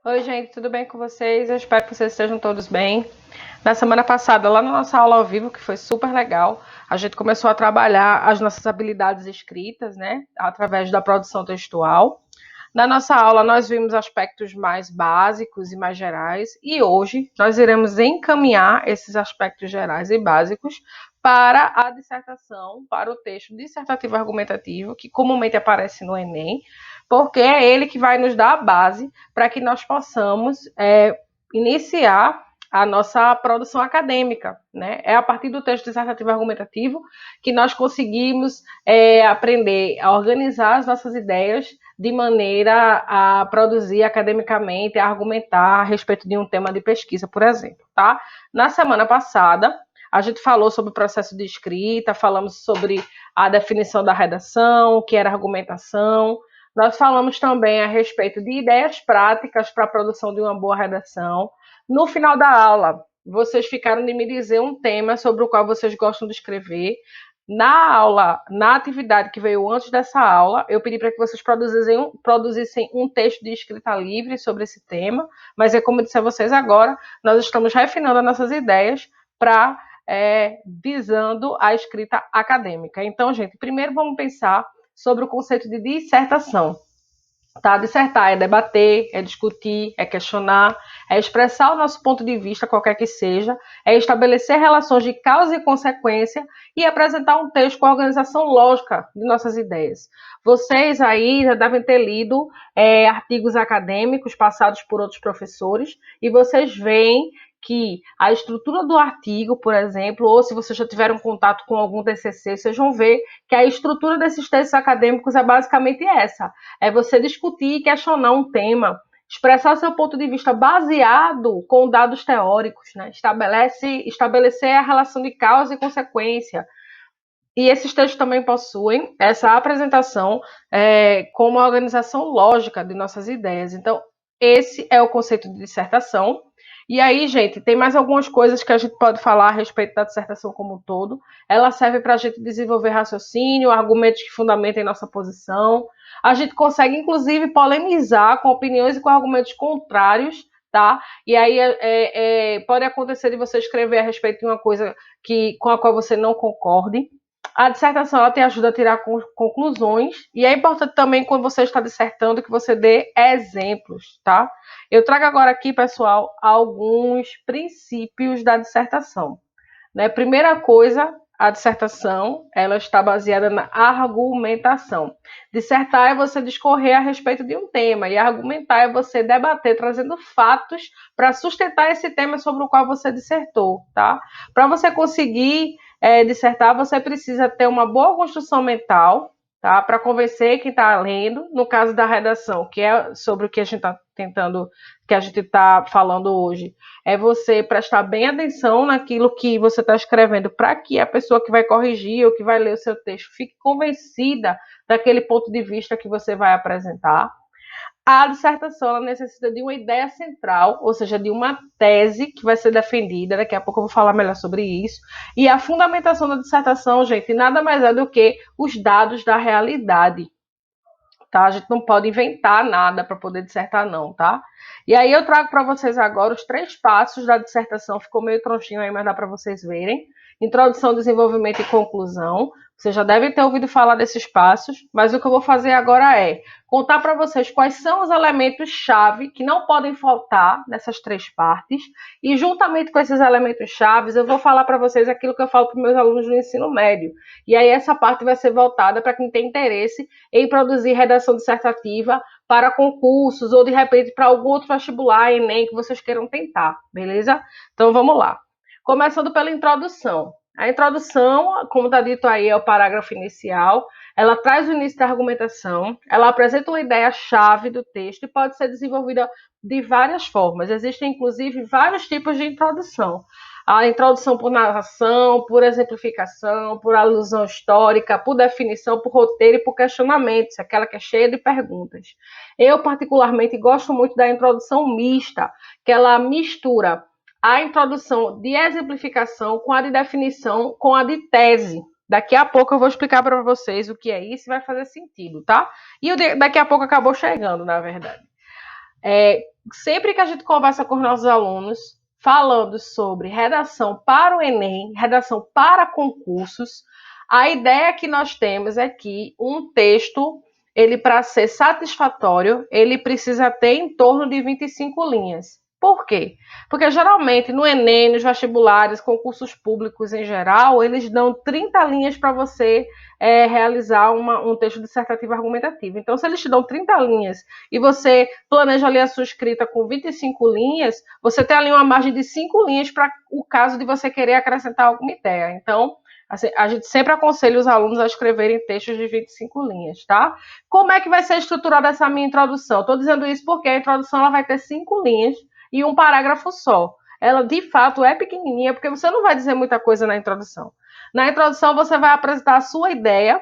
Oi, gente, tudo bem com vocês? Eu espero que vocês estejam todos bem. Na semana passada, lá na nossa aula ao vivo, que foi super legal, a gente começou a trabalhar as nossas habilidades escritas, né, através da produção textual. Na nossa aula, nós vimos aspectos mais básicos e mais gerais, e hoje nós iremos encaminhar esses aspectos gerais e básicos para a dissertação, para o texto dissertativo argumentativo, que comumente aparece no Enem, porque é ele que vai nos dar a base para que nós possamos iniciar a nossa produção acadêmica, né? É a partir do texto dissertativo argumentativo que nós conseguimos aprender a organizar as nossas ideias de maneira a produzir academicamente, a argumentar a respeito de um tema de pesquisa, por exemplo, tá? Na semana passada, a gente falou sobre o processo de escrita, falamos sobre a definição da redação, o que era argumentação. Nós falamos também a respeito de ideias práticas para a produção de uma boa redação. No final da aula, vocês ficaram de me dizer um tema sobre o qual vocês gostam de escrever. Na aula, na atividade que veio antes dessa aula, eu pedi para que vocês produzissem um texto de escrita livre sobre esse tema, mas é como eu disse a vocês agora, nós estamos refinando as nossas ideias para visando a escrita acadêmica. Então, gente, primeiro vamos pensar sobre o conceito de dissertação. Tá? Dissertar é debater, é discutir, é questionar, é expressar o nosso ponto de vista, qualquer que seja, é estabelecer relações de causa e consequência e apresentar um texto com a organização lógica de nossas ideias. Vocês aí já devem ter lido artigos acadêmicos passados por outros professores e vocês veem que a estrutura do artigo, por exemplo, ou se vocês já tiveram contato com algum TCC, vocês vão ver que a estrutura desses textos acadêmicos é basicamente essa. É você discutir e questionar um tema, expressar seu ponto de vista baseado com dados teóricos, né? Estabelecer a relação de causa e consequência. E esses textos também possuem essa apresentação com uma organização lógica de nossas ideias. Então, esse é o conceito de dissertação. E aí, gente, tem mais algumas coisas que a gente pode falar a respeito da dissertação como um todo. Ela serve para a gente desenvolver raciocínio, argumentos que fundamentem nossa posição. A gente consegue, inclusive, polemizar com opiniões e com argumentos contrários, tá? E aí pode acontecer de você escrever a respeito de uma coisa com a qual você não concorde. A dissertação ela te ajuda a tirar conclusões e é importante também quando você está dissertando que você dê exemplos, tá? Eu trago agora aqui, pessoal, alguns princípios da dissertação. Né? Primeira coisa, a dissertação ela está baseada na argumentação. Dissertar é você discorrer a respeito de um tema e argumentar é você debater trazendo fatos para sustentar esse tema sobre o qual você dissertou, tá? Para você conseguir dissertar, você precisa ter uma boa construção mental, tá? Para convencer quem está lendo. No caso da redação, que é sobre o que a gente está tentando, que a gente está falando hoje, é você prestar bem atenção naquilo que você está escrevendo para que a pessoa que vai corrigir ou que vai ler o seu texto fique convencida daquele ponto de vista que você vai apresentar. A dissertação ela necessita de uma ideia central, ou seja, de uma tese que vai ser defendida. Daqui a pouco eu vou falar melhor sobre isso. E a fundamentação da dissertação, gente, nada mais é do que os dados da realidade. Tá? A gente não pode inventar nada para poder dissertar, não, tá? E aí eu trago para vocês agora os 3 passos da dissertação. Ficou meio tronchinho aí, mas dá para vocês verem. Introdução, desenvolvimento e conclusão. Vocês já devem ter ouvido falar desses passos, mas o que eu vou fazer agora é contar para vocês quais são os elementos-chave que não podem faltar nessas 3 partes. E juntamente com esses elementos-chave, eu vou falar para vocês aquilo que eu falo para meus alunos do ensino médio. E aí essa parte vai ser voltada para quem tem interesse em produzir redação dissertativa para concursos ou de repente para algum outro vestibular, Enem, que vocês queiram tentar, beleza? Então vamos lá. Começando pela introdução. A introdução, como está dito aí, é o parágrafo inicial. Ela traz o início da argumentação, ela apresenta uma ideia-chave do texto e pode ser desenvolvida de várias formas. Existem, inclusive, vários tipos de introdução. A introdução por narração, por exemplificação, por alusão histórica, por definição, por roteiro e por questionamentos, aquela que é cheia de perguntas. Eu, particularmente, gosto muito da introdução mista, que ela mistura a introdução de exemplificação com a de definição, com a de tese. Daqui a pouco eu vou explicar para vocês o que é isso e vai fazer sentido, tá? E daqui a pouco acabou chegando, na verdade. sempre que a gente conversa com os nossos alunos, falando sobre redação para o Enem, redação para concursos, a ideia que nós temos é que um texto, ele para ser satisfatório, ele precisa ter em torno de 25 linhas. Por quê? Porque geralmente no Enem, nos vestibulares, concursos públicos em geral, eles dão 30 linhas para você realizar um texto dissertativo argumentativo. Então, se eles te dão 30 linhas e você planeja ali a sua escrita com 25 linhas, você tem ali uma margem de 5 linhas para o caso de você querer acrescentar alguma ideia. Então, assim, a gente sempre aconselha os alunos a escreverem textos de 25 linhas, tá? Como é que vai ser estruturada essa minha introdução? Estou dizendo isso porque a introdução ela vai ter 5 linhas e um parágrafo só. Ela, de fato, é pequenininha, porque você não vai dizer muita coisa na introdução. Na introdução, você vai apresentar a sua ideia,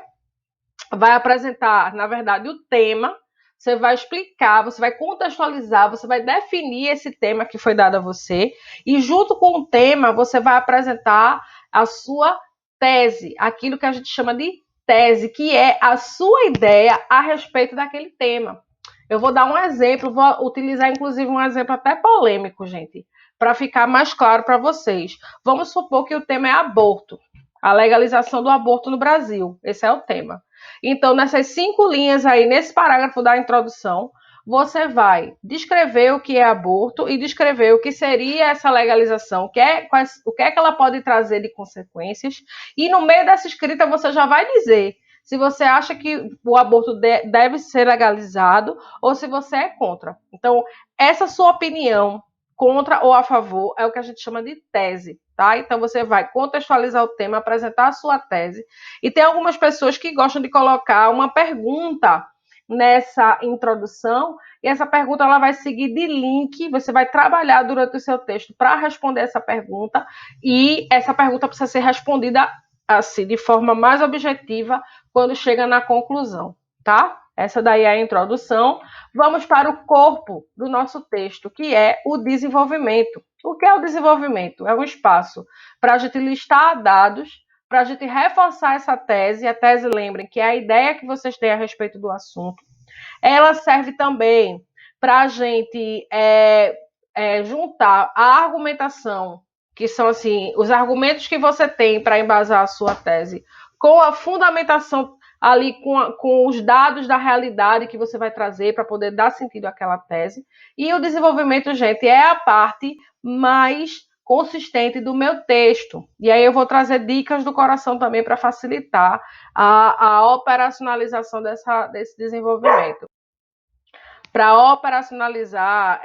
vai apresentar, na verdade, o tema, você vai explicar, você vai contextualizar, você vai definir esse tema que foi dado a você, e junto com o tema, você vai apresentar a sua tese, aquilo que a gente chama de tese, que é a sua ideia a respeito daquele tema. Eu vou dar um exemplo, vou utilizar inclusive um exemplo até polêmico, gente, para ficar mais claro para vocês. Vamos supor que o tema é aborto, a legalização do aborto no Brasil. Esse é o tema. Então, nessas 5 linhas aí, nesse parágrafo da introdução, você vai descrever o que é aborto e descrever o que seria essa legalização, o que é que ela pode trazer de consequências. E no meio dessa escrita, você já vai dizer se você acha que o aborto deve ser legalizado ou se você é contra. Então, essa sua opinião, contra ou a favor, é o que a gente chama de tese. Tá? Então você vai contextualizar o tema, apresentar a sua tese. E tem algumas pessoas que gostam de colocar uma pergunta nessa introdução, e essa pergunta ela vai seguir de link, você vai trabalhar durante o seu texto para responder essa pergunta, e essa pergunta precisa ser respondida assim, de forma mais objetiva, quando chega na conclusão, tá? Essa daí é a introdução. Vamos para o corpo do nosso texto, que é o desenvolvimento. O que é o desenvolvimento? É um espaço para a gente listar dados, para a gente reforçar essa tese. A tese, lembrem, que é a ideia que vocês têm a respeito do assunto. Ela serve também para a gente juntar a argumentação, que são assim, os argumentos que você tem para embasar a sua tese, com a fundamentação ali com os dados da realidade que você vai trazer para poder dar sentido àquela tese. E o desenvolvimento, gente, é a parte mais consistente do meu texto. E aí eu vou trazer dicas do coração também para facilitar a operacionalização desse desenvolvimento. Para operacionalizar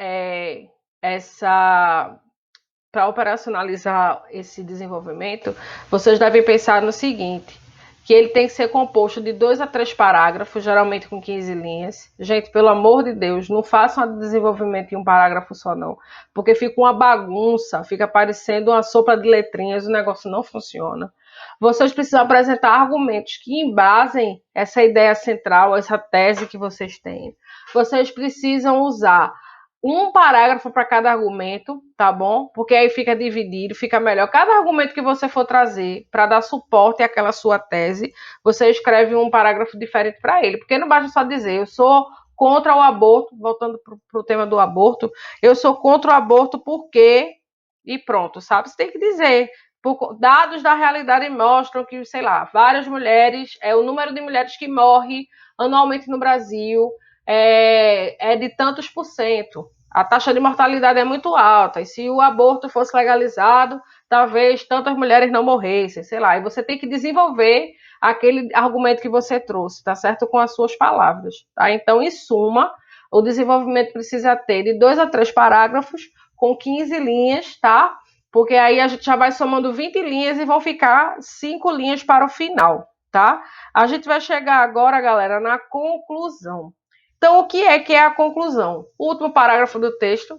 para operacionalizar esse desenvolvimento, vocês devem pensar no seguinte, que ele tem que ser composto de 2 a 3 parágrafos, geralmente com 15 linhas. Gente, pelo amor de Deus, não façam o desenvolvimento em um parágrafo só, não. Porque fica uma bagunça, fica parecendo uma sopa de letrinhas, o negócio não funciona. Vocês precisam apresentar argumentos que embasem essa ideia central, essa tese que vocês têm. Vocês precisam usar um parágrafo para cada argumento, tá bom? Porque aí fica dividido, fica melhor. Cada argumento que você for trazer para dar suporte àquela sua tese, você escreve um parágrafo diferente para ele. Porque não basta só dizer, eu sou contra o aborto, voltando para o tema do aborto, eu sou contra o aborto porque... E pronto, sabe? Você tem que dizer. Dados da realidade mostram que, sei lá, várias mulheres, o número de mulheres que morre anualmente no Brasil é de tantos por cento. A taxa de mortalidade é muito alta. E se o aborto fosse legalizado, talvez tantas mulheres não morressem, sei lá. E você tem que desenvolver aquele argumento que você trouxe, tá certo? Com as suas palavras, tá? Então, em suma, o desenvolvimento precisa ter de 2 a 3 parágrafos com 15 linhas, tá? Porque aí a gente já vai somando 20 linhas e vão ficar 5 linhas para o final, tá? A gente vai chegar agora, galera, na conclusão. Então, o que é a conclusão? O último parágrafo do texto,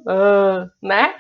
né?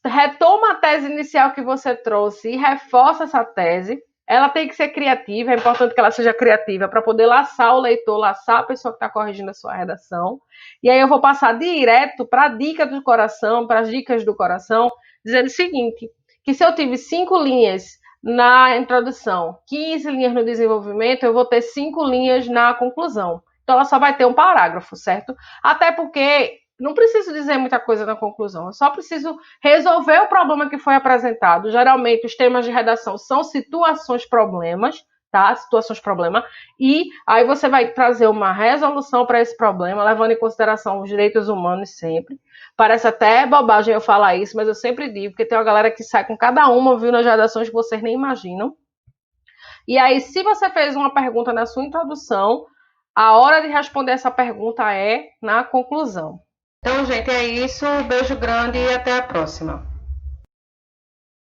Retoma a tese inicial que você trouxe e reforça essa tese. Ela tem que ser criativa, é importante que ela seja criativa para poder laçar o leitor, laçar a pessoa que está corrigindo a sua redação. E aí eu vou passar direto para a dica do coração, para as dicas do coração, dizendo o seguinte, que se eu tive 5 linhas na introdução, 15 linhas no desenvolvimento, eu vou ter 5 linhas na conclusão. Então ela só vai ter um parágrafo, certo? Até porque Não preciso dizer muita coisa na conclusão, eu só preciso resolver o problema que foi apresentado. Geralmente, os temas de redação são situações-problemas, tá? Situações-problema. E aí você vai trazer uma resolução para esse problema, levando em consideração os direitos humanos sempre. Parece até bobagem eu falar isso, mas eu sempre digo, porque tem uma galera que sai com cada uma, viu, nas redações que vocês nem imaginam. E aí, se você fez uma pergunta na sua introdução, a hora de responder essa pergunta é na conclusão. Então, gente, é isso. Um beijo grande e até a próxima.